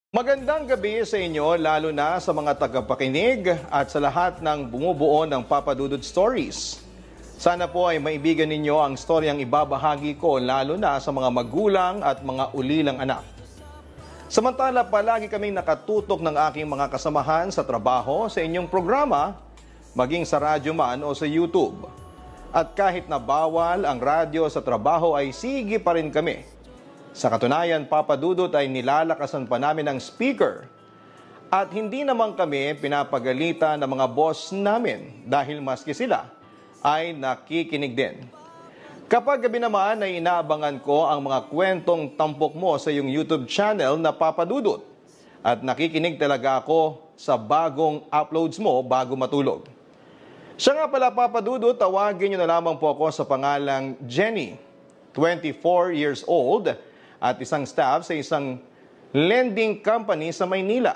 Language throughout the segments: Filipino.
Magandang gabi sa inyo lalo na sa mga tagapakinig at sa lahat ng bumubuo ng Papa Dudut Stories. Sana po ay maibigan ninyo ang storyang ibabahagi ko lalo na sa mga magulang at mga ulilang anak. Samantala palagi kaming nakatutok ng aking mga kasamahan sa trabaho sa inyong programa, maging sa radyo man o sa YouTube. At kahit na bawal ang radyo sa trabaho ay sige pa rin kami. Sa katunayan, Papa Dudut ay nilalakasan pa namin ang speaker. At hindi naman kami pinapagalitan ng mga boss namin dahil maski sila ay nakikinig din. Kapag gabi naman ay inaabangan ko ang mga kwentong tampok mo sa iyong YouTube channel na Papa Dudut. At nakikinig talaga ako sa bagong uploads mo bago matulog. Siya nga pala Papa Dudut, tawagin niyo na lamang po ako sa pangalang Jenny, 24 years old, at isang staff sa isang lending company sa Maynila.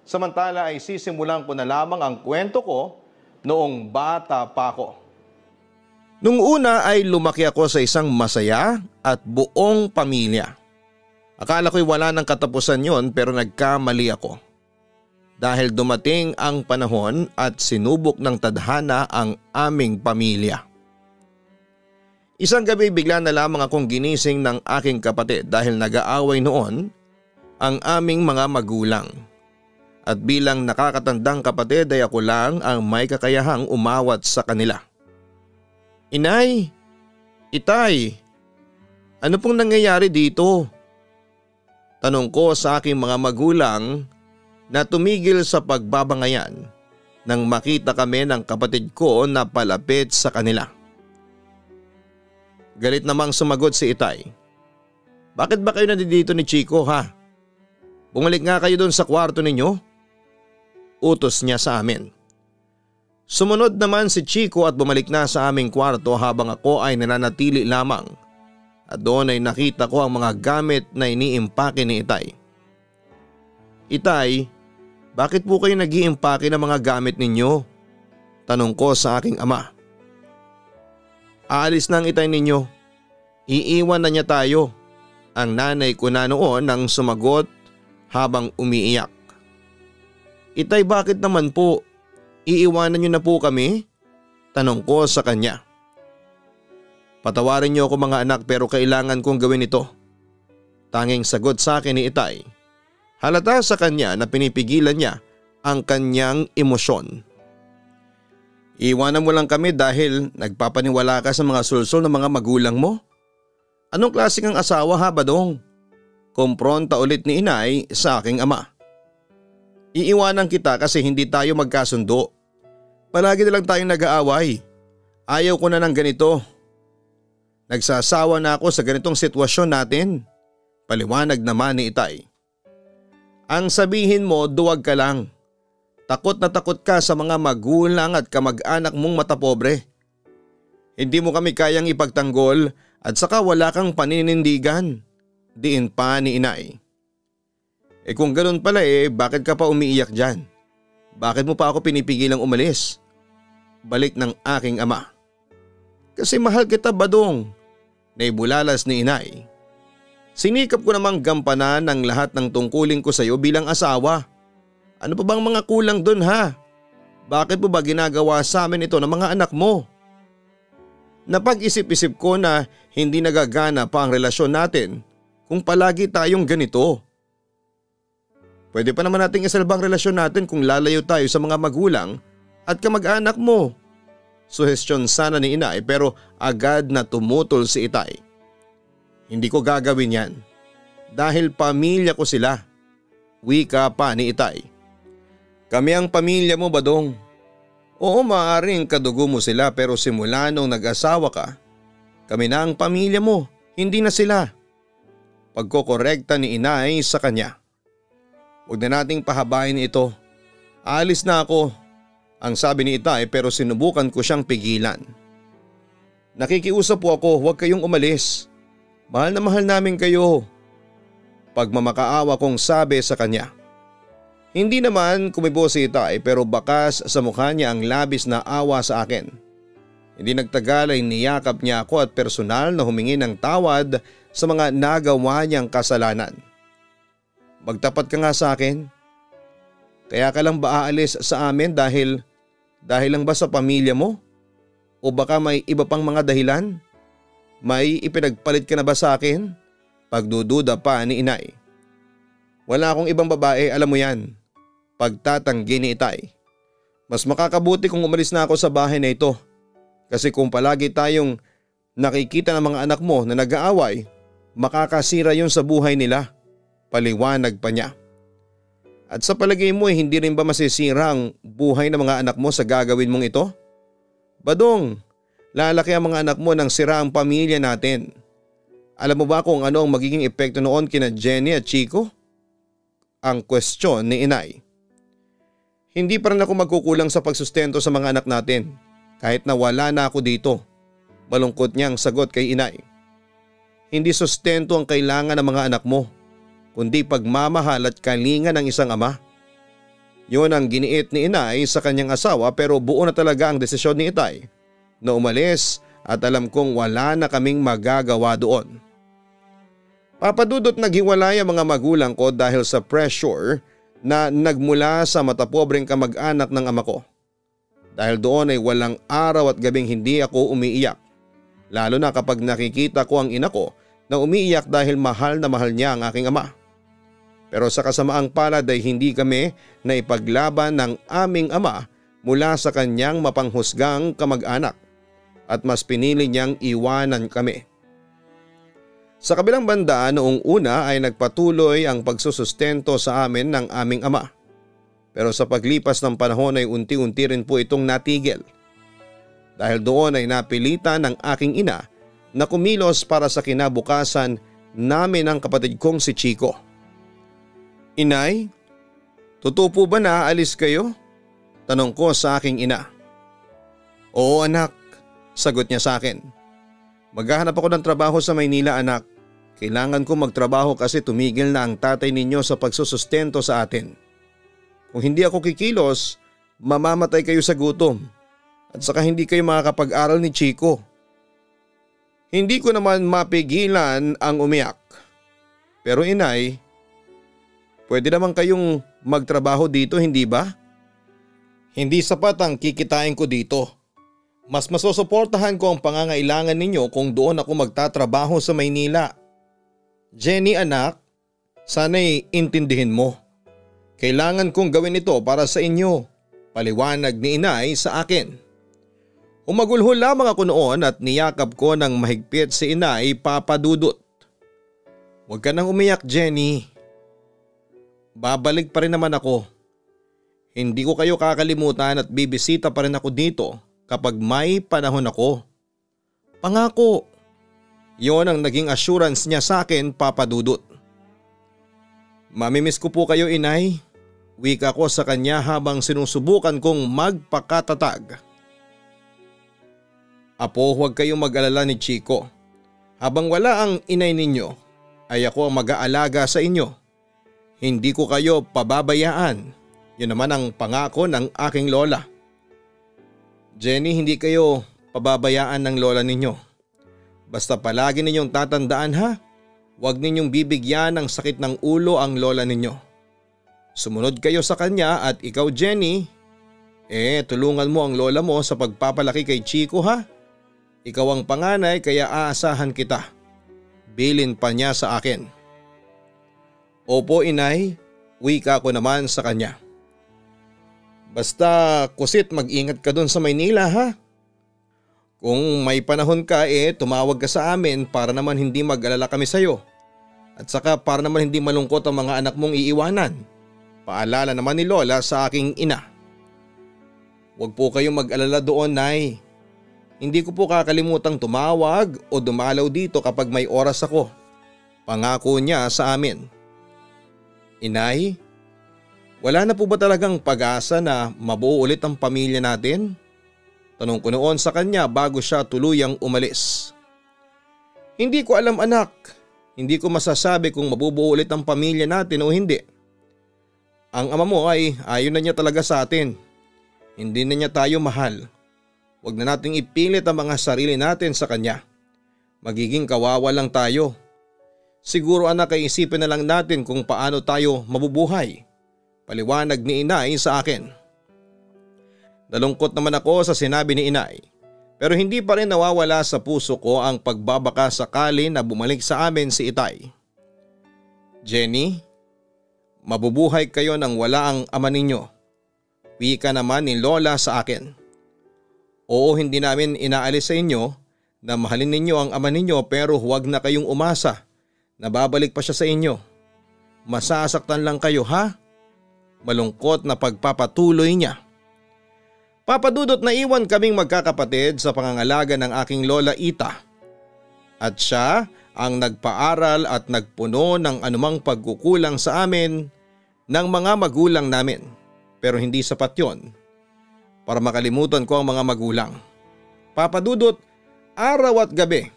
Samantala ay sisimulan ko na lamang ang kwento ko noong bata pa ako. Nung una ay lumaki ako sa isang masaya at buong pamilya. Akala ko'y wala ng katapusan yon pero nagkamali ako. Dahil dumating ang panahon at sinubok ng tadhana ang aming pamilya. Isang gabi bigla na lamang akong ginising ng aking kapatid dahil nag-aaway noon ang aming mga magulang. At bilang nakakatandang kapatid ay ako lang ang may kakayahang umawat sa kanila. Inay! Itay! Ano pong nangyayari dito? Tanong ko sa aking mga magulang na tumigil sa pagbabangayan nang makita kami ng kapatid ko na palapit sa kanila. Galit namang sumagot si Itay. Bakit ba kayo nandito ni Chico ha? Bumalik nga kayo doon sa kwarto ninyo. Utos niya sa amin. Sumunod naman si Chico at bumalik na sa aming kwarto habang ako ay nananatili lamang. At doon ay nakita ko ang mga gamit na iniimpake ni Itay. Itay, bakit po kayo nag-iimpake ng mga gamit ninyo? Tanong ko sa aking ama. Aalis na ang Itay ninyo. Iiwan na niya tayo. Ang nanay ko na noon nang sumagot habang umiiyak. Itay, bakit naman po? Iiwanan niyo na po kami? Tanong ko sa kanya. Patawarin niyo ako mga anak pero kailangan kong gawin ito. Tanging sagot sa akin ni Itay. Halata sa kanya na pinipigilan niya ang kanyang emosyon. Iwanan mo lang kami dahil nagpapaniwala ka sa mga sulsol ng mga magulang mo? Anong klase kang asawa ha, Badong? Kumpronta ulit ni Inay sa aking ama. Iiwanan kita kasi hindi tayo magkasundo. Palagi na lang tayong nag-aaway. Ayaw ko na ng ganito. Nagsasawa na ako sa ganitong sitwasyon natin. Paliwanag naman ni Itay. Ang sabihin mo, duwag ka lang. Takot na takot ka sa mga magulang at kamag-anak mong matapobre. Hindi mo kami kayang ipagtanggol at saka wala kang paninindigan. Diin pa ni Inay. Kung ganun pala bakit ka pa umiiyak dyan? Bakit mo pa ako pinipigilang umalis? Balik ng aking ama. Kasi mahal kita, Badong. Naibulalas ni Inay. Sinikap ko namang gampanan ang lahat ng tungkulin ko sa iyo bilang asawa. Ano pa bang mga kulang dun ha? Bakit po ba ginagawa sa amin ito ng mga anak mo? Napag-isip-isip ko na hindi nagagana pa ang relasyon natin kung palagi tayong ganito. Pwede pa naman nating isalbang relasyon natin kung lalayo tayo sa mga magulang at kamag-anak mo. Suhestyon sana ni Inay pero agad na tumutol si Itay. Hindi ko gagawin yan dahil pamilya ko sila. Wika pa ni Itay. Kami ang pamilya mo, Badong. Oo, maaaring kadugo mo sila pero simula nung nag-asawa ka, kami na ang pamilya mo, hindi na sila. Pagkokorekta ni Inay sa kanya. Huwag na nating pahabain ito. Alis na ako, ang sabi ni Itay pero sinubukan ko siyang pigilan. Nakikiusap po ako, huwag kayong umalis. Mahal na mahal namin kayo. Pagmamakaawa kong sabi sa kanya. Hindi naman kumibo si Itay pero bakas sa mukha niya ang labis na awa sa akin. Hindi nagtagal ay niyakap niya ako at personal na humingi ng tawad sa mga nagawa niyang kasalanan. Magtapat ka nga sa akin. Kaya ka lang ba aalis sa amin dahil lang ba sa pamilya mo? O baka may iba pang mga dahilan? May ipinagpalit ka na ba sa akin? Pagdududa pa ni inay. Wala akong ibang babae, alam mo yan. Pagtatanggi ni itay. Mas makakabuti kung umalis na ako sa bahay na ito. Kasi kung palagi tayong nakikita ng mga anak mo na nag-aaway, makakasira yun sa buhay nila. Paliwanag pa niya. At sa palagay mo hindi rin ba masisira ang buhay ng mga anak mo sa gagawin mong ito? Badong, lalaki ang mga anak mo nang sira ang pamilya natin. Alam mo ba kung ano ang magiging epekto noon kina Jenny at Chico? Ang kwestiyon ni inay. Hindi pa rin ako magkukulang sa pagsustento sa mga anak natin kahit na wala na ako dito. Malungkot niyang sagot kay inay. Hindi sustento ang kailangan ng mga anak mo, kundi pagmamahal at kalinga ng isang ama. Yun ang giniit ni inay sa kanyang asawa pero buo na talaga ang desisyon ni itay na umalis at alam kong wala na kaming magagawa doon. Papadudot naghiwalay ang mga magulang ko dahil sa pressure na nagmula sa matapobreng kamag-anak ng ama ko. Dahil doon ay walang araw at gabing hindi ako umiiyak. Lalo na kapag nakikita ko ang ina ko na umiiyak dahil mahal na mahal niya ang aking ama. Pero sa kasamaang palad ay hindi kami naipaglaban ng aming ama mula sa kanyang mapanghusgang kamag-anak at mas pinili niyang iwanan kami. Sa kabilang banda noong una ay nagpatuloy ang pagsusustento sa amin ng aming ama. Pero sa paglipas ng panahon ay unti-unti rin po itong natigil. Dahil doon ay napilitan ng aking ina na kumilos para sa kinabukasan namin ng kapatid kong si Chico. Inay, totoo po ba na aalis kayo? Tanong ko sa aking ina. Oo anak, sagot niya sa akin. Maghahanap ako ng trabaho sa Maynila anak. Kailangan ko magtrabaho kasi tumigil na ang tatay ninyo sa pagsusustento sa atin. Kung hindi ako kikilos, mamamatay kayo sa gutom. At saka hindi kayo makakapag-aral ni Chico. Hindi ko naman mapigilan ang umiyak. Pero inay, pwede naman kayong magtrabaho dito hindi ba? Hindi sapat ang kikitain ko dito. Mas masusuportahan ko ang pangangailangan ninyo kung doon ako magtatrabaho sa Maynila. Jenny anak, sana'y intindihin mo. Kailangan kong gawin ito para sa inyo. Paliwanag ni inay sa akin. Umagulhol lamang ako noon at niyakap ko ng mahigpit si inay papadudot. Huwag ka nang umiyak Jenny. Babalik pa rin naman ako. Hindi ko kayo kakalimutan at bibisita pa rin ako dito kapag may panahon ako. Pangako. Yon ang naging assurance niya sa akin papadudot. Mamimiss ko po kayo inay. Wika ko sa kanya habang sinusubukan kong magpakatatag. Apo, huwag kayong mag-alala ni Chico. Habang wala ang inay ninyo, ay ako ang mag-aalaga sa inyo. Hindi ko kayo pababayaan. Yun naman ang pangako ng aking lola. Jenny, hindi kayo pababayaan ng lola ninyo. Basta palagi ninyong tatandaan ha. Huwag ninyong bibigyan ng sakit ng ulo ang lola ninyo. Sumunod kayo sa kanya at ikaw Jenny, tulungan mo ang lola mo sa pagpapalaki kay Chico ha. Ikaw ang panganay kaya aasahan kita. Bilin pa niya sa akin. Opo inay, wika ko naman sa kanya. Basta kusit mag-ingat ka dun sa Maynila ha. Kung may panahon ka tumawag ka sa amin para naman hindi mag-alala kami sa'yo. At saka para naman hindi malungkot ang mga anak mong iiwanan. Paalala naman ni Lola sa aking ina. Huwag po kayong mag-alala doon nay. Hindi ko po kakalimutang tumawag o dumalaw dito kapag may oras ako. Pangako niya sa amin. Inay, wala na po ba talagang pag-asa na mabuo ulit ang pamilya natin? Tanong ko noon sa kanya bago siya tuluyang umalis. Hindi ko alam anak. Hindi ko masasabi kung mabubuo ulit ang pamilya natin o hindi. Ang ama mo ay ayaw na niya talaga sa atin. Hindi na niya tayo mahal. Huwag na nating ipilit ang mga sarili natin sa kanya. Magiging kawawa lang tayo. Siguro anak ay isipin na lang natin kung paano tayo mabubuhay. Paliwanag ni inay sa akin. Nalungkot naman ako sa sinabi ni inay. Pero hindi pa rin nawawala sa puso ko ang pagbabaka sakali na bumalik sa amin si itay. Jenny, mabubuhay kayo nang wala ang ama ninyo. Wika naman ni Lola sa akin. Oo, hindi namin inaalis sa inyo na mahalin ninyo ang ama ninyo pero huwag na kayong umasa na babalik pa siya sa inyo. Masasaktan lang kayo ha? Malungkot na pagpapatuloy niya. Papa Dudut, na iwan kaming magkakapatid sa pangangalaga ng aking lola Ita. At siya ang nagpaaral at nagpuno ng anumang pagkukulang sa amin ng mga magulang namin. Pero hindi sapat yon para makalimutan ko ang mga magulang. Papa Dudut, araw at gabi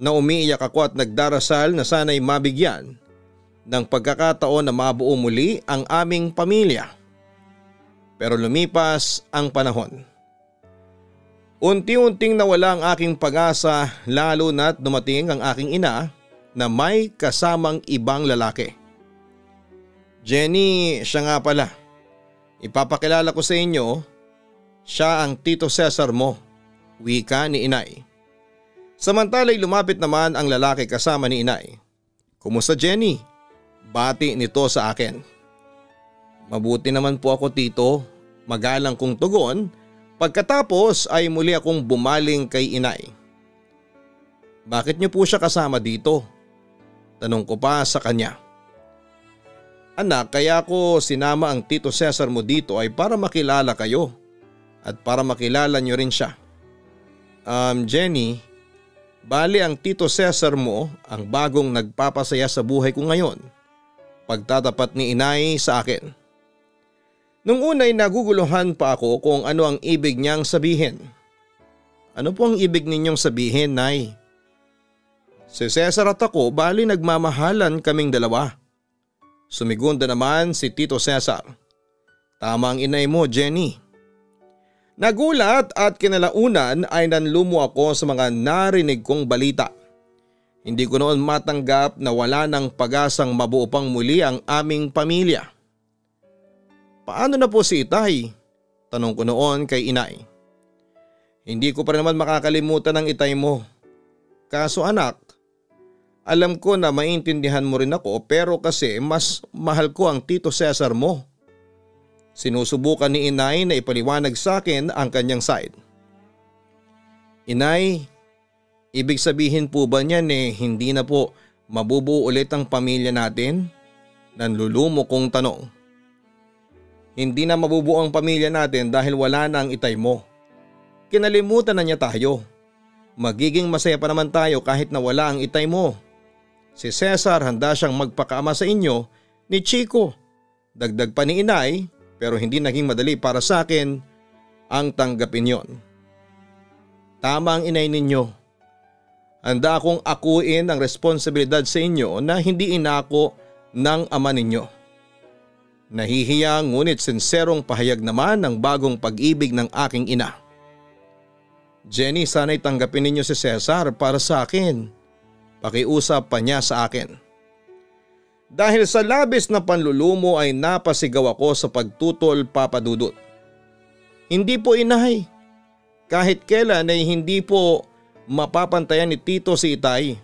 na umiiyak ako at nagdarasal na sana'y mabigyan ng pagkakataon na mabuo muli ang aming pamilya. Pero lumipas ang panahon. Unti-unting nawala ang aking pag-asa lalo na't dumating ang aking ina na may kasamang ibang lalaki. Jenny, siya nga pala. Ipapakilala ko sa inyo, siya ang Tito Cesar mo, wika ni inay. Samantala'y lumapit naman ang lalaki kasama ni inay. Kumusta Jenny? Bati nito sa akin. Mabuti naman po ako tito, magalang kong tugon. Pagkatapos ay muli akong bumaling kay inay. Bakit niyo po siya kasama dito? Tanong ko pa sa kanya. Anak, kaya ko sinama ang Tito Cesar mo dito ay para makilala kayo at para makilala niyo rin siya. Jenny, bali ang Tito Cesar mo ang bagong nagpapasaya sa buhay ko ngayon. Pagtatapat ni inay sa akin. Nung una'y naguguluhan pa ako kung ano ang ibig niyang sabihin. Ano po ang ibig ninyong sabihin, Nay? Si Cesar at ako bali nagmamahalan kaming dalawa. Sumigunda naman si Tito Cesar. Tama ang inay mo, Jenny. Nagulat at kinalaunan ay nanlumo ako sa mga narinig kong balita. Hindi ko noon matanggap na wala ng pag-asang mabuo pang muli ang aming pamilya. Paano na po si itay? Tanong ko noon kay inay. Hindi ko pa naman makakalimutan ang itay mo. Kaso anak, alam ko na maintindihan mo rin ako pero kasi mas mahal ko ang Tito Cesar mo. Sinusubukan ni inay na ipaliwanag sa akin ang kanyang side. Inay, ibig sabihin po ba niyan hindi na po mabubuo ulit ang pamilya natin? Nanlulumo kong tanong. Hindi na mabubuo ang pamilya natin dahil wala na ang itay mo. Kinalimutan na niya tayo. Magiging masaya pa naman tayo kahit na wala ang itay mo. Si Cesar handa siyang magpakaama sa inyo ni Chico. Dagdag pa ni inay pero hindi naging madali para sa akin ang tanggapin yon. Tama ang inay ninyo. Handa akong akuin ang responsibilidad sa inyo na hindi inako ng ama ninyo. Nahihiya ngunit sinserong pahayag naman ng bagong pag-ibig ng aking ina. Jenny, sana'y tanggapin ninyo si Cesar para sa akin. Pakiusap pa niya sa akin. Dahil sa labis na panlulumo ay napasigaw ako sa pagtutol, Papa Dudut. Hindi po inay. Kahit kailan ay hindi po mapapantayan ni Tito si itay.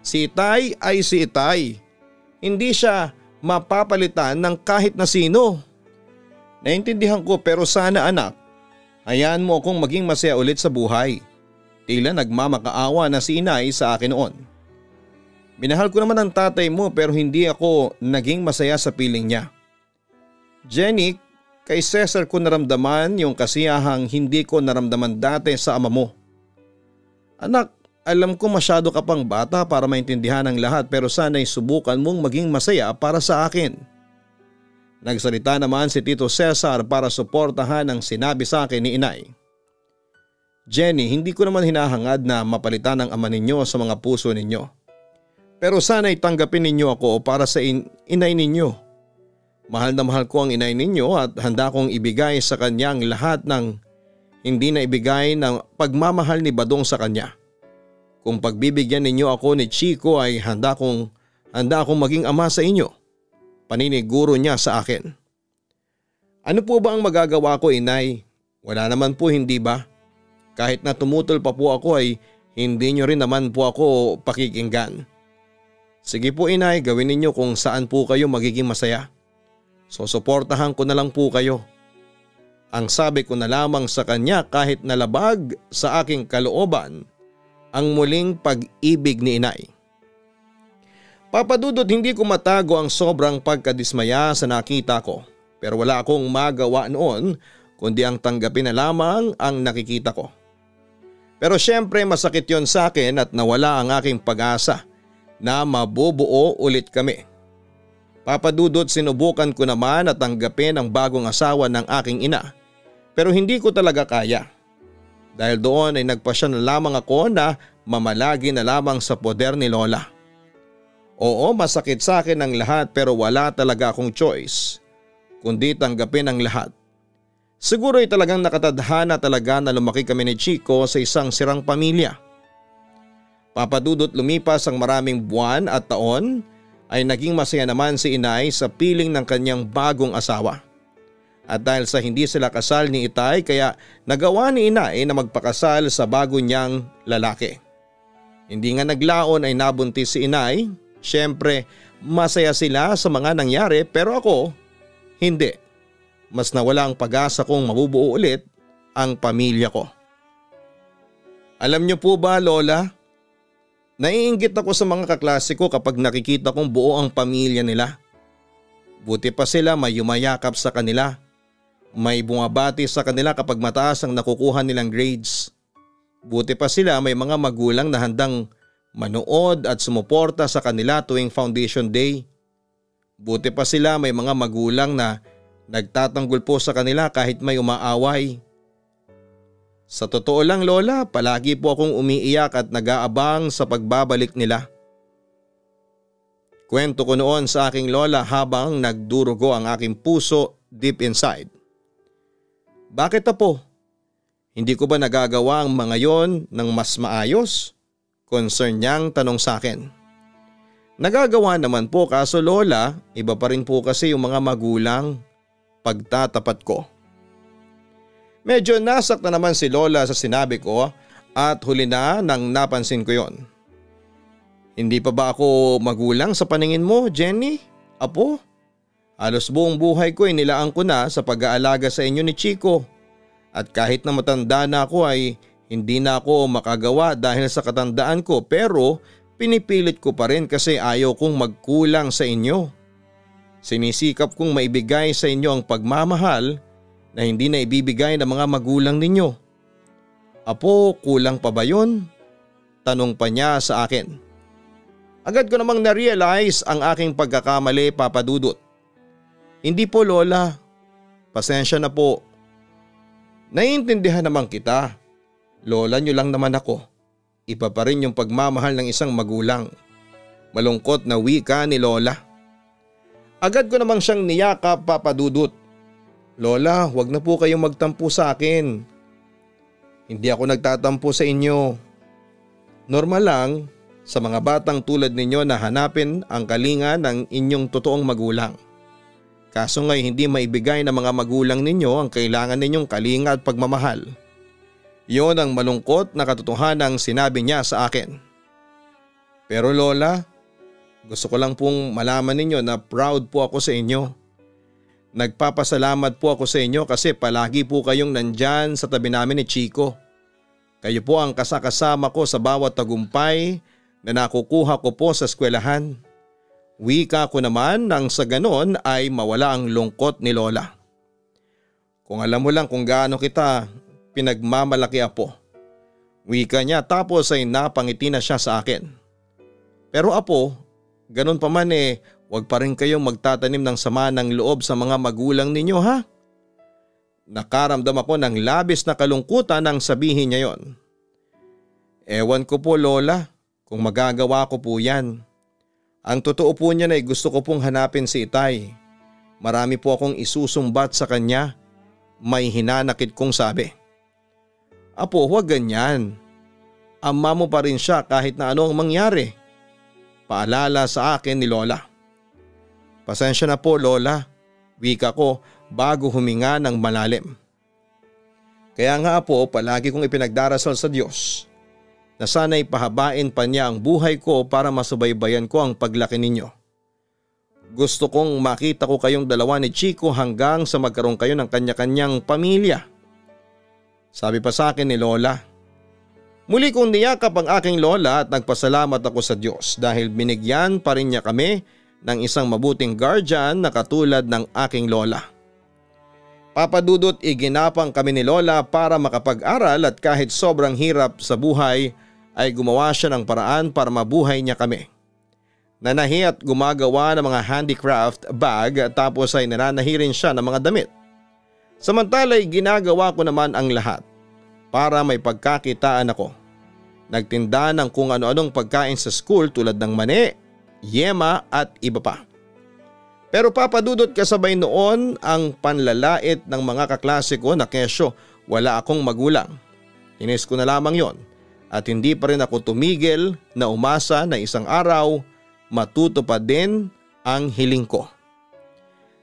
Si itay ay si itay. Hindi siya mapapalitan ng kahit na sino. Naintindihan ko pero sana anak, hayaan mo akong maging masaya ulit sa buhay. Tila nagmamakaawa na si inay sa akin noon. Minahal ko naman ang tatay mo pero hindi ako naging masaya sa piling niya. Jenny, kay Cesar ko naramdaman yung kasiyahang hindi ko naramdaman dati sa ama mo. Anak, alam ko masyado ka pang bata para maintindihan ang lahat pero sana'y subukan mong maging masaya para sa akin. Nagsalita naman si Tito Cesar para suportahan ang sinabi sa akin ni inay. Jenny, hindi ko naman hinahangad na mapalitan ang ama ninyo sa mga puso ninyo. Pero sana'y tanggapin ninyo ako para sa inay ninyo. Mahal na mahal ko ang inay ninyo at handa kong ibigay sa kanya ang lahat ng hindi na ibigay ng pagmamahal ni Badong sa kanya. Kung pagbibigyan ninyo ako ni Chico ay handa akong maging ama sa inyo. Paniniguro niya sa akin. Ano po ba ang magagawa ko, inay? Wala naman po, hindi ba? Kahit na tumutol pa po ako ay hindi nyo rin naman po ako pakikinggan. Sige po, inay, gawin ninyo kung saan po kayo magiging masaya. Susuportahan ko na lang po kayo. Ang sabi ko na lamang sa kanya kahit nalabag sa aking kalooban ang muling pag-ibig ni inay. Papa Dudut, hindi ko matago ang sobrang pagkadismaya sa nakita ko, pero wala akong magawa noon kundi ang tanggapin na lamang ang nakikita ko. Pero syempre masakit yon sa akin at nawala ang aking pag-asa na mabubuo ulit kami. Papa Dudut, sinubukan ko naman at tanggapin ang bagong asawa ng aking ina, pero hindi ko talaga kaya. Dahil doon ay nagpasya na lamang ako na mamalagi na lamang sa poder ni Lola. Oo, masakit sa akin ang lahat pero wala talaga akong choice kundi tanggapin ang lahat. Siguro ay talagang nakatadhana talaga na lumaki kami ni Chico sa isang sirang pamilya. Papa Dudut, lumipas ang maraming buwan at taon ay naging masaya naman si inay sa piling ng kanyang bagong asawa. At dahil sa hindi sila kasal ni itay kaya nagawa ni inay na magpakasal sa bago niyang lalaki. Hindi nga naglaon ay nabuntis si inay. Siyempre masaya sila sa mga nangyari pero ako hindi. Mas nawala ang pag-asa kong mabubuo ulit ang pamilya ko. Alam niyo po ba, Lola? Naiinggit ako sa mga kaklase ko kapag nakikita kong buo ang pamilya nila. Buti pa sila may yumayakap sa kanila. May bumabati sa kanila kapag mataas ang nakukuha nilang grades. Buti pa sila may mga magulang na handang manood at sumuporta sa kanila tuwing foundation day. Buti pa sila may mga magulang na nagtatanggol po sa kanila kahit may umaaway. Sa totoo lang, Lola, palagi po akong umiiyak at nag-aabang sa pagbabalik nila. Kwento ko noon sa aking lola habang nagdurugo ang aking puso deep inside. Bakit apo? Hindi ko ba nagagawa ang mga yon ng mas maayos? Concern niyang tanong sa akin. Nagagawa naman po kaso Lola, iba pa rin po kasi yung mga magulang. Pagtatapat ko. Medyo nasakta naman si Lola sa sinabi ko at huli na nang napansin ko yon. Hindi pa ba ako magulang sa paningin mo, Jenny? Apo? Halos buong buhay ko ay nilaan ko na sa pag-aalaga sa inyo ni Chico. At kahit na matanda na ako ay hindi na ako makagawa dahil sa katandaan ko pero pinipilit ko pa rin kasi ayaw kong magkulang sa inyo. Sinisikap kong maibigay sa inyo ang pagmamahal na hindi na ibibigay ng mga magulang ninyo. Apo, kulang pa ba yun? Tanong pa niya sa akin. Agad ko namang na-realize ang aking pagkakamali, Papa Dudut. Hindi po, Lola. Pasensya na po. Naiintindihan naman kita. Lola niyo lang naman ako. Iba pa rin yung pagmamahal ng isang magulang. Malungkot na wika ni Lola. Agad ko namang siyang niyakap, Papa Dudut. Lola, huwag na po kayong magtampo sa akin. Hindi ako nagtatampo sa inyo. Normal lang sa mga batang tulad ninyo na hanapin ang kalinga ng inyong totoong magulang. Kaso ngay hindi maibigay ng mga magulang ninyo ang kailangan ninyong kalinga at pagmamahal. Yon ang malungkot na katotohanang sinabi niya sa akin. Pero Lola, gusto ko lang pong malaman ninyo na proud po ako sa inyo. Nagpapasalamat po ako sa inyo kasi palagi po kayong nandyan sa tabi namin ni Chico. Kayo po ang kasakasama ko sa bawat tagumpay na nakukuha ko po sa eskwelahan. Wika ko naman nang sa ganon ay mawala ang lungkot ni Lola. Kung alam mo lang kung gaano kita pinagmamalaki, Apo. Wika niya tapos ay napangiti na siya sa akin. Pero Apo, ganon pa man huwag pa rin kayong magtatanim ng sama ng loob sa mga magulang ninyo, ha? Nakaramdam ako ng labis na kalungkutan nang sabihin niya yon. Ewan ko po, Lola, kung magagawa ko po yan. Ang totoo po niyan ay gusto ko pong hanapin si Itay. Marami po akong isusumbat sa kanya. May hinanakit kong sabi. Apo, huwag ganyan. ama mo pa rin siya kahit na ano ang mangyari. Paalala sa akin ni Lola. Pasensya na po Lola, wika ko bago huminga ng malalim. Kaya nga po palagi kong ipinagdarasal sa Diyos na sana'y pahabain pa niya ang buhay ko para masubaybayan ko ang paglaki ninyo. Gusto kong makita ko kayong dalawa ni Chico hanggang sa magkaroon kayo ng kanya-kanyang pamilya. Sabi pa sa akin ni Lola. Muli kong niyakap ang aking lola at nagpasalamat ako sa Diyos dahil binigyan pa rin niya kami ng isang mabuting guardian na katulad ng aking lola. Papadudot iginapang kami ni Lola para makapag-aral at kahit sobrang hirap sa buhay ay gumawa siya ng paraan para mabuhay niya kami. Nanahi at gumagawa ng mga handicraft bag tapos ay nananahi rin siya ng mga damit. Samantala'y ginagawa ko naman ang lahat para may pagkakitaan ako. Nagtinda ng kung ano-anong pagkain sa school tulad ng mani, yema at iba pa. Pero papadudot kasabay noon ang panlalait ng mga kaklase ko na kesyo wala akong magulang. Tinis ko na lamang yon at hindi pa rin ako tumigil na umasa na isang araw matutupad din ang hiling ko.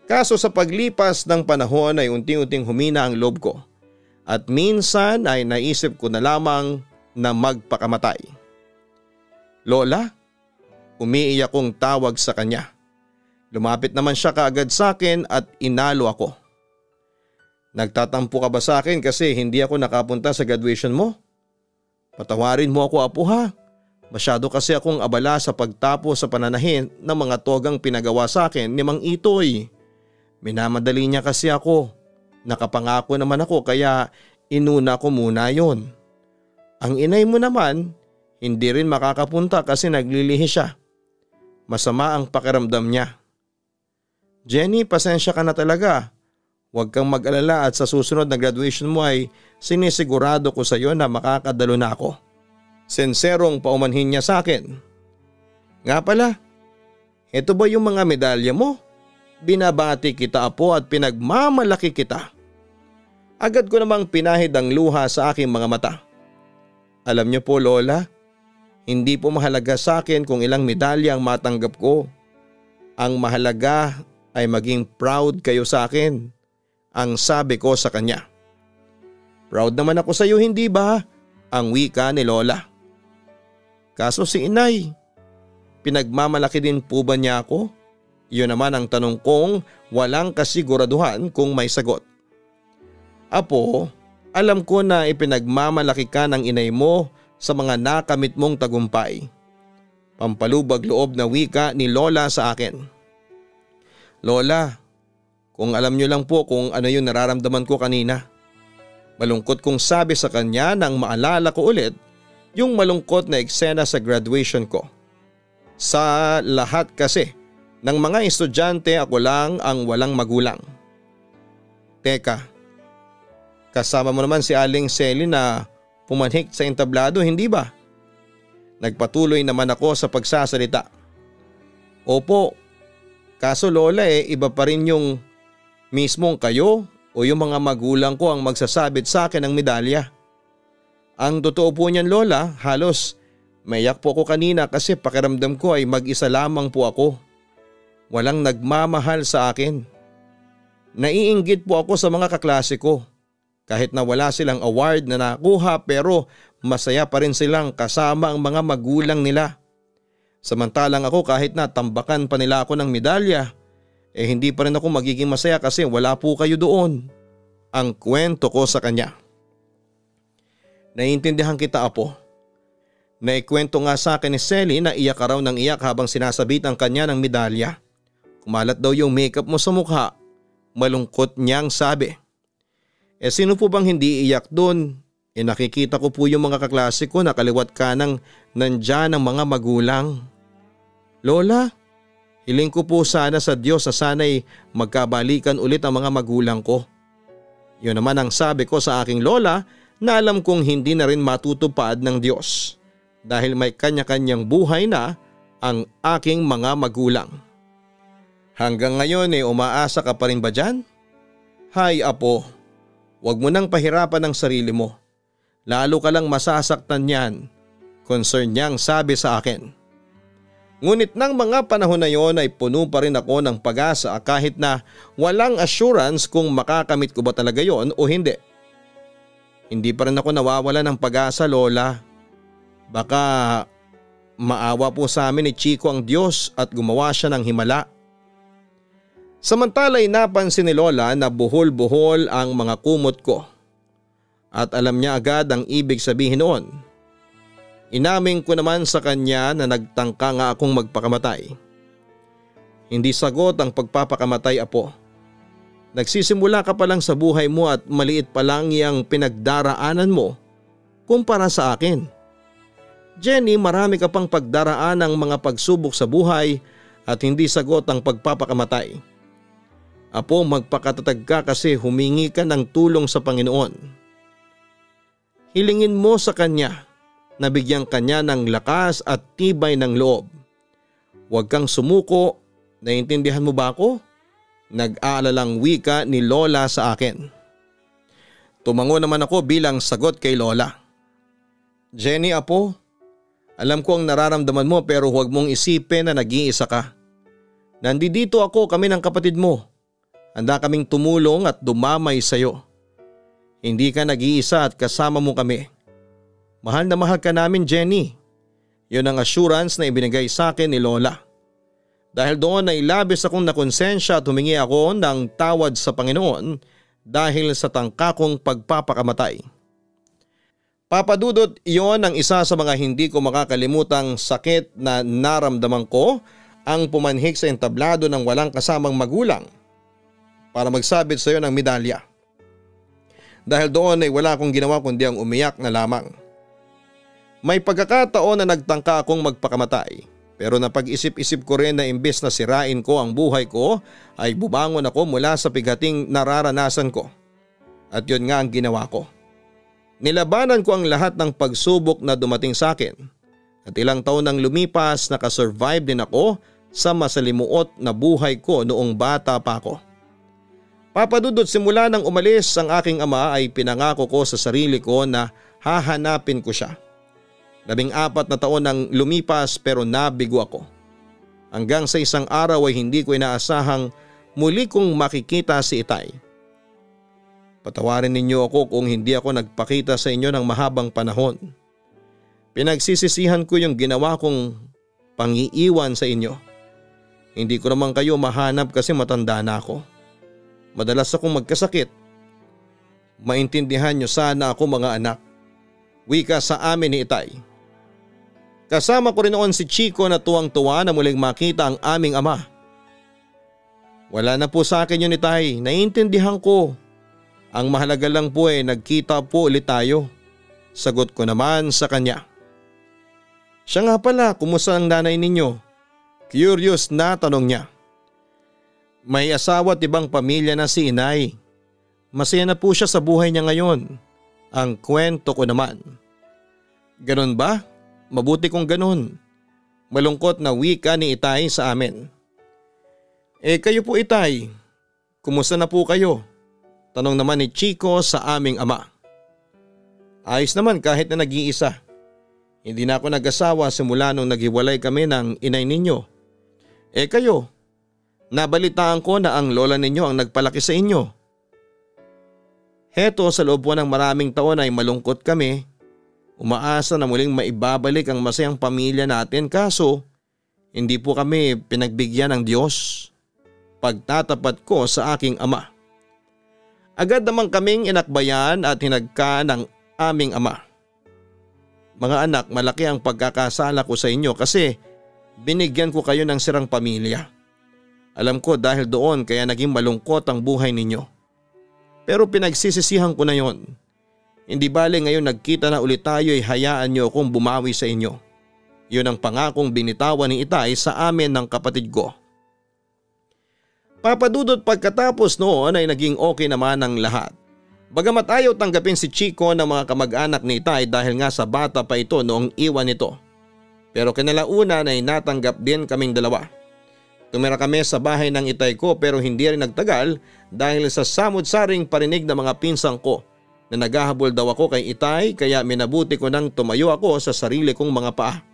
Kaso sa paglipas ng panahon ay unti-unting humina ang loob ko at minsan ay naisip ko na lamang na magpakamatay. Lola, umiiyak kong tawag sa kanya. Lumapit naman siya kaagad sa akin at inalo ako. Nagtatampo ka ba sa akin kasi hindi ako nakapunta sa graduation mo? Patawarin mo ako apo ha. Masyado kasi akong abala sa pagtapos sa pananahin ng mga togang pinagawa sa akin ni Mang Itoy. Minamadali niya kasi ako. Nakapangako naman ako kaya inuna ko muna yon. Ang inay mo naman hindi rin makakapunta kasi naglilihi siya. Masama ang pakiramdam niya. Jenny, pasensya ka na talaga. Huwag kang mag-alala at sa susunod na graduation mo ay sinisigurado ko sa iyo na makakadalo na ako. Senserong paumanhin niya sa akin. Nga pala, ito ba yung mga medalya mo? Binabati kita apo at pinagmamalaki kita. Agad ko namang pinahid ang luha sa aking mga mata. Alam niyo po Lola, hindi po mahalaga sa akin kung ilang medalya ang matanggap ko. Ang mahalaga ay maging proud kayo sa akin, ang sabi ko sa kanya. Proud naman ako sa iyo hindi ba? Ang wika ni Lola. Kaso si inay, pinagmamalaki din po ba niya ako? Iyon naman ang tanong kong walang kasiguraduhan kung may sagot. Apo, alam ko na ipinagmamalaki ka ng inay mo sa mga nakamit mong tagumpay. Pampalubag loob na wika ni Lola sa akin. Lola, kung alam niyo lang po kung ano yung nararamdaman ko kanina. Malungkot kong sabi sa kanya nang maalala ko ulit yung malungkot na eksena sa graduation ko. Sa lahat kasi ng mga estudyante ako lang ang walang magulang. Teka, kasama mo naman si Aling Selly na pumanhik sa entablado hindi ba? Nagpatuloy naman ako sa pagsasalita. Opo, kaso Lola iba pa rin yung mismong kayo o yung mga magulang ko ang magsasabit sa akin ng medalya. Ang totoo po niyan Lola, halos maiyak po ako kanina kasi pakiramdam ko ay mag-isa lamang po ako. Walang nagmamahal sa akin. Naiinggit po ako sa mga kaklase ko. Kahit na wala silang award na nakuha pero masaya pa rin silang kasama ang mga magulang nila. Samantalang ako kahit na tambakan pa nila ako ng medalya, hindi pa rin ako magiging masaya kasi wala po kayo doon. Ang kwento ko sa kanya. Naiintindihan kita apo. Naikwento nga sa akin ni Selly na iyak ka raw ng iyak habang sinasabit ang kanya ng medalya. Kumalat daw yung makeup mo sa mukha. Malungkot niyang sabi. Sino po bang hindi iyak doon? Nakikita ko po yung mga kaklase ko na kaliwat kanang nandyan ang mga magulang. Lola, hiling ko po sana sa Diyos na sana'y magkabalikan ulit ang mga magulang ko. Yun naman ang sabi ko sa aking lola na alam kong hindi na rin matutupad ng Diyos dahil may kanya-kanyang buhay na ang aking mga magulang. Hanggang ngayon umaasa ka pa rin ba dyan? Hay apo, huwag mo nang pahirapan ang sarili mo. Lalo ka lang masasaktan yan concern niyang sabi sa akin. Ngunit ng mga panahon na yon ay puno pa rin ako ng pag-asa kahit na walang assurance kung makakamit ko ba talaga yon o hindi. Hindi pa rin ako nawawala ng pag-asa, Lola. Baka maawa po sa amin ni Chico ang Diyos at gumawa siya ng himala. Samantala'y napansin ni Lola na buhol-buhol ang mga kumot ko. At alam niya agad ang ibig sabihin noon. Inamin ko naman sa kanya na nagtangka nga akong magpakamatay. Hindi sagot ang pagpapakamatay, apo. Nagsisimula ka pa lang sa buhay mo at maliit pa lang yung pinagdaraanan mo kumpara sa akin. Jenny, marami ka pang pagdaraan ng mga pagsubok sa buhay at hindi sagot ang pagpapakamatay. Apo, magpakatatag ka kasi humingi ka ng tulong sa Panginoon. Hilingin mo sa Kanya na bigyan Kanya ng lakas at tibay ng loob. Huwag kang sumuko, naiintindihan mo ba ako? Nag-aalalang wika ni Lola sa akin. Tumango naman ako bilang sagot kay Lola. Jenny, apo, alam ko ang nararamdaman mo pero huwag mong isipin na nag-iisa ka. Nandito ako, kami ng kapatid mo. Handa kaming tumulong at dumamay sa iyo. Hindi ka nag-iisa at kasama mo kami. Mahal na mahal ka namin, Jenny. Yun ang assurance na ibinigay sa akin ni Lola. Dahil doon ay labis akong nakonsensya at humingi ako ng tawad sa Panginoon dahil sa tangka kong pagpapakamatay. Papadudot, iyon ang isa sa mga hindi ko makakalimutang sakit na naramdaman ko, ang pumanhik sa entablado ng walang kasamang magulang para magsabit sa iyo ng medalya. Dahil doon ay wala akong ginawa kundi ang umiyak na lamang. May pagkakataon na nagtangka akong magpakamatay pero napag-isip-isip ko rin na imbes na sirain ko ang buhay ko ay bumangon ako mula sa bigating nararanasan ko. At yun nga ang ginawa ko. Nilabanan ko ang lahat ng pagsubok na dumating sa akin at ilang taon nang lumipas nakasurvive din ako sa masalimuot na buhay ko noong bata pa ako. Papadudot, simula nang umalis ang aking ama ay pinangako ko sa sarili ko na hahanapin ko siya. 14 na taon nang lumipas pero nabigo ako. Hanggang sa isang araw ay hindi ko inaasahang muli kong makikita si Itay. Patawarin ninyo ako kung hindi ako nagpakita sa inyo ng mahabang panahon. Pinagsisisihan ko yung ginawa kong pangiiwan sa inyo. Hindi ko naman kayo mahanap kasi matanda na ako. Madalas akong magkasakit. Maintindihan nyo sana ako, mga anak. Wika sa amin ni Itay. Kasama ko rin noon si Chico na tuwang-tuwa na muling makita ang aming ama. Wala na po sa akin yun, Itay. Naiintindihan ko. Ang mahalaga lang po ay nagkita po ulit tayo. Sagot ko naman sa kanya. Siya nga pala, kumusta ang nanay ninyo? Curious na tanong niya. May asawa at ibang pamilya na si Inay. Masaya na po siya sa buhay niya ngayon. Ang kwento ko naman. Ganon ba? Mabuti kung ganon. Malungkot na wika ni Itay sa amin. Kayo po, Itay, kumusta na po kayo? Tanong naman ni Chico sa aming ama. Ayos naman kahit na nag-iisa. Hindi na ako nag-asawa simula nung naghiwalay kami ng inay ninyo. Kayo, nabalitaan ko na ang lola ninyo ang nagpalaki sa inyo. Heto, sa loob po ng maraming taon ay malungkot kami. Umaasa na muling maibabalik ang masayang pamilya natin kaso hindi po kami pinagbigyan ng Diyos. Pagtatapat ko sa aking ama. Agad naman kaming inakbayan at hinagka ng aming ama. Mga anak, malaki ang pagkakasala ko sa inyo kasi binigyan ko kayo ng sirang pamilya. Alam ko dahil doon kaya naging malungkot ang buhay ninyo. Pero pinagsisisihan ko na yon. Hindi bale ngayon nagkita na ulit tayo ay hayaan nyo akong bumawi sa inyo. Yun ang pangakong binitawan ni Itay sa amin ng kapatid ko. Papadudot, pagkatapos noon ay naging okay naman ang lahat. Bagamat ayaw tanggapin si Chico ng mga kamag-anak ni Itay dahil nga sa bata pa ito noong iwan nito. Pero kinalaunan ay natanggap din kaming dalawa. Tumira kami sa bahay ng Itay ko pero hindi rin nagtagal dahil sa samud-saring parinig ng mga pinsang ko na naghahabol daw ako kay Itay kaya minabuti ko nang tumayo ako sa sarili kong mga paa.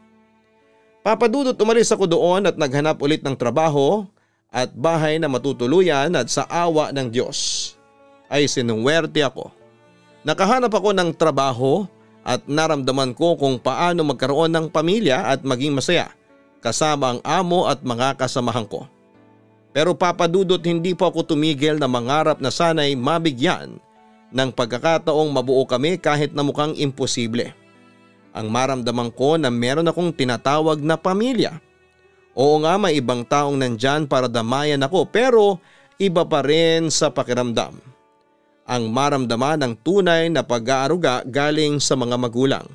Papa Dudut, umalis ako doon at naghanap ulit ng trabaho at bahay na matutuluyan at sa awa ng Diyos ay sinuwerte ako. Nakahanap ako ng trabaho at naramdaman ko kung paano magkaroon ng pamilya at maging masaya kasama ang amo at mga kasamahan ko. Pero Papa Dudut, hindi po ako tumigil na mangarap na sana'y mabigyan ng pagkakataong mabuo kami kahit na mukhang imposible. Ang maramdaman ko na meron akong tinatawag na pamilya. Oo nga, may ibang taong nandyan para damayan ako pero iba pa rin sa pakiramdam. Ang maramdaman ng tunay na pag-aaruga galing sa mga magulang.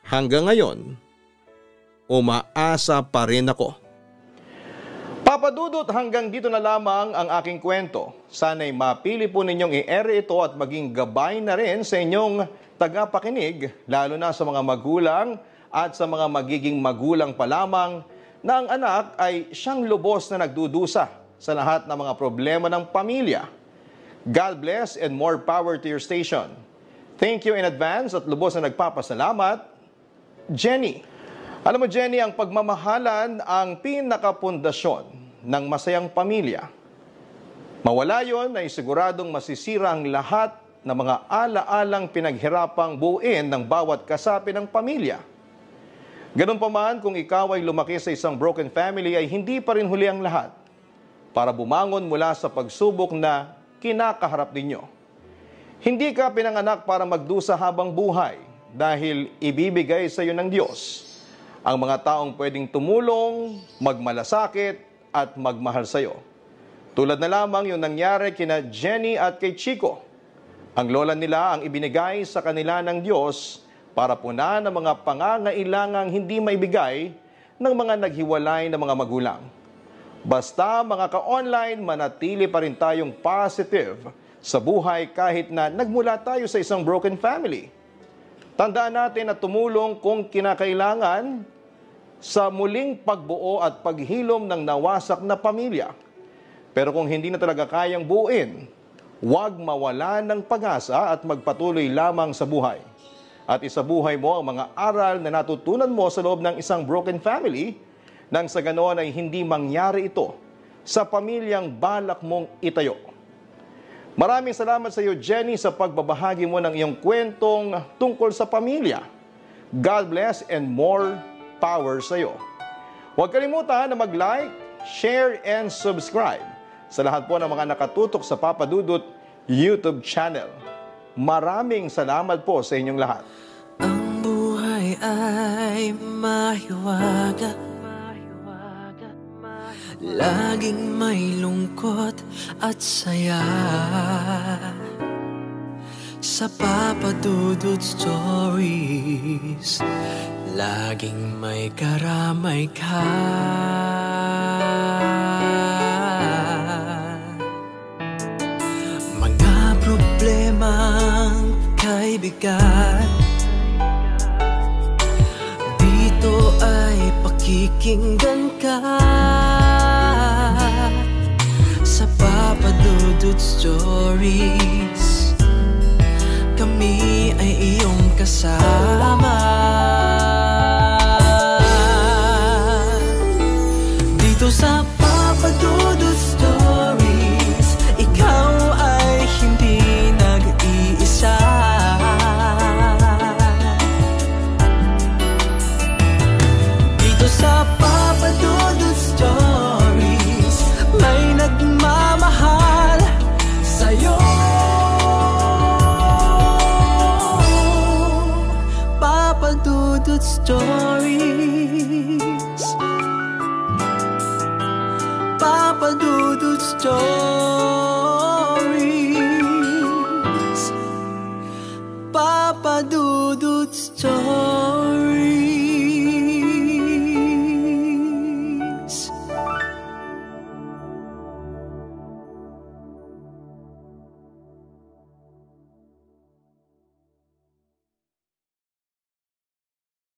Hanggang ngayon, umaasa pa rin ako. Papa Dudut, hanggang dito na lamang ang aking kwento. Sana'y mapili po ninyong i-ere ito at maging gabay na rin sa inyong tagapakinig, lalo na sa mga magulang at sa mga magiging magulang pa lamang na ang anak ay siyang lubos na nagdudusa sa lahat ng mga problema ng pamilya. God bless and more power to your station. Thank you in advance at lubos na nagpapasalamat, Jenny. Alam mo Jenny, ang pagmamahalan ang pinakapundasyon ng masayang pamilya. Mawala yon ay siguradong masisira ang lahat ng mga ala-alang pinaghirapang buuin ng bawat kasapi ng pamilya. Ganun pa man, kung ikaw ay lumaki sa isang broken family ay hindi pa rin huli ang lahat para bumangon mula sa pagsubok na kinakaharap ninyo. Hindi ka pinanganak para magdusa habang buhay dahil ibibigay sa iyo ng Diyos ang mga taong pwedeng tumulong, magmalasakit at magmahal sa iyo. Tulad na lamang yung nangyari kina Jenny at kay Chico. Ang lola nila ang ibinigay sa kanila ng Diyos para punan ang mga pangangailangang hindi maibigay ng mga naghiwalay na mga magulang. Basta mga ka-online, manatili pa rin tayong positive sa buhay kahit na nagmula tayo sa isang broken family. Tandaan natin na tumulong kung kinakailangan sa muling pagbuo at paghilom ng nawasak na pamilya. Pero kung hindi na talaga kayang buuin, huwag mawala ng pag-asa at magpatuloy lamang sa buhay. At isabuhay mo ang mga aral na natutunan mo sa loob ng isang broken family nang sa ganoon ay hindi mangyari ito sa pamilyang balak mong itayo. Maraming salamat sa iyo, Jenny, sa pagbabahagi mo ng iyong kwentong tungkol sa pamilya. God bless and more power sa iyo. Huwag kalimutan na mag-like, share, and subscribe sa lahat po ng mga nakatutok sa Papa Dudut YouTube channel. Maraming salamat po sa inyong lahat. Ang buhay ay mahiwaga, laging may lungkot at saya. Sa Papa Dudut Stories, laging may karamay ka. Mga problemang kay bigat, dito ay pakikinggan ka. Sa Papa Dudut Stories, kami ay iyong kasama. Dito sa Papa Dudut Stories, ikaw ay hindi nag-iisa. Dito sa Papa Dudut Stories, may nagmamahal sa'yo. Papa Dudut Stories, Papa Dudut Stories, Papa Dudut Stories.